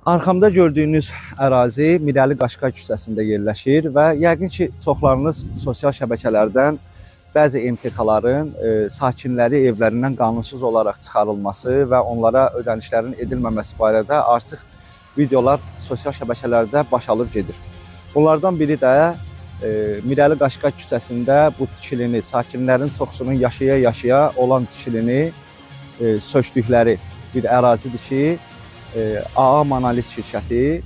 Arxamda gördüyünüz ərazi Mirəli Qaşqay küçəsində yerləşir və yəqin ki, çoxlarınız sosial şəbəkələrdən bəzi MTK-ların sakinləri evlərindən qanunsuz olaraq çıxarılması və onlara ödənişlərin edilməməsi barədə artıq videolar sosial şəbəkələrdə baş alıb gedir. Bunlardan biri də Mirəli Qaşqay küçəsində bu tikilini, sakinlərin çoxsunun yaşaya-yaşaya olan tikilini sökdükləri bir ərazidir ki, AAM analiz şirkəti,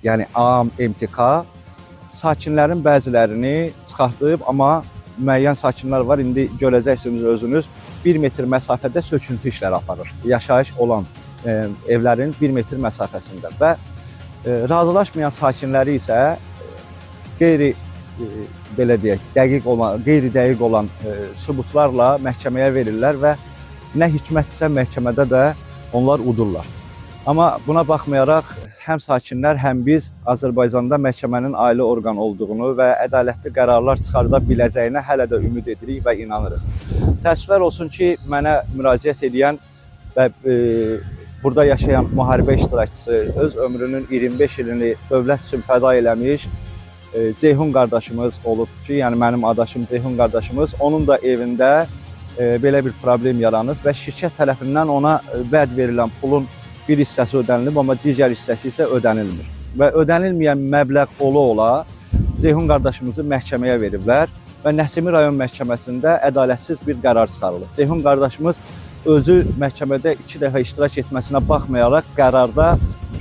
yəni AAM MTK sakinlərin bəzilərini çıxartıb, amma müəyyən sakinlər var, indi görəcəksiniz özünüz 1 metr məsafədə söküntü işləri aparır. Yaşayış olan evlərin 1 metr məsafəsində və razılaşmayan sakinləri isə qeyri-dəqiq olan sübutlarla məhkəməyə verirlər və nə hikmətdirsə məhkəmədə də onlar udurlar. Amma buna baxmayaraq həm sakinlər, həm biz Azərbaycanda məhkəmənin ali orqan olduğunu və ədalətli qərarlar çıxarda biləcəyinə hələ də ümid edirik və inanırıq. Təəssüflər olsun ki, mənə müraciət edən və burada yaşayan müharibə iştirakçısı, öz ömrünün 25 ilini dövlət üçün fəda eləmiş Ceyhun qardaşımız olub ki, yəni mənim adaşım Ceyhun qardaşımız, onun da evində belə bir problem yaranıb və şirkət tərəfindən ona vəd verilən pulun bir hissəsi ödənilib, amma digər hissəsi isə ödənilmir. Və ödənilməyən məbləğ ola Ceyhun qardaşımızı məhkəməyə veriblər və Nəsimi rayon məhkəməsində ədalətsiz bir qərar çıxarılıb. Ceyhun qardaşımız özü məhkəmədə 2 dəfə iştirak etməsinə baxmayaraq qərarda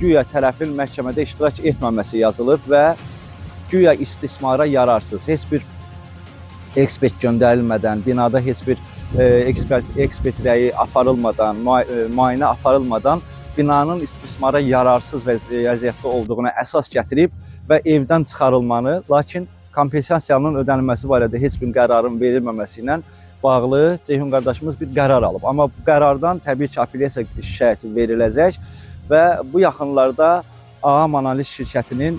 güya tərəfin məhkəmədə iştirak etməməsi yazılıb və güya istismara yararsız, heç bir ekspert göndərilmədən, binada heç bir ekspert rəyi aparılmadan, müayinə aparılmadan binanın istismara yararsız vəziyyətdə olduğuna əsas gətirib və evdən çıxarılmanı, lakin kompensasiyanın ödənilməsi barədə heç bir qərarın verilməməsi ilə bağlı Ceyhun qardaşımız bir qərar alıb. Amma bu qərardan təbii ki, apellyasiya şikayəti veriləcək və bu yaxınlarda AAM analiz şirkətinin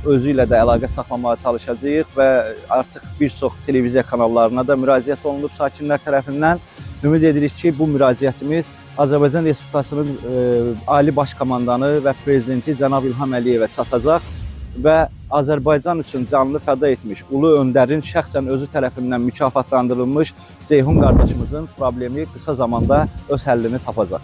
özü ilə də əlaqə saxlamağa çalışacağıq və artıq bir çox televiziya kanallarına da müraciət olunub sakinlər tərəfindən. Ümid edirik ki, bu müraciətimiz Azərbaycan Respublikasının Ali Baş Komandanı və Prezidenti cənab İlham Əliyevə çatacaq və Azərbaycan üçün canlı fəda etmiş Ulu Öndərin şəxsən özü tərəfindən mükafatlandırılmış Ceyhun qardaşımızın problemi qısa zamanda öz həllini tapacaq.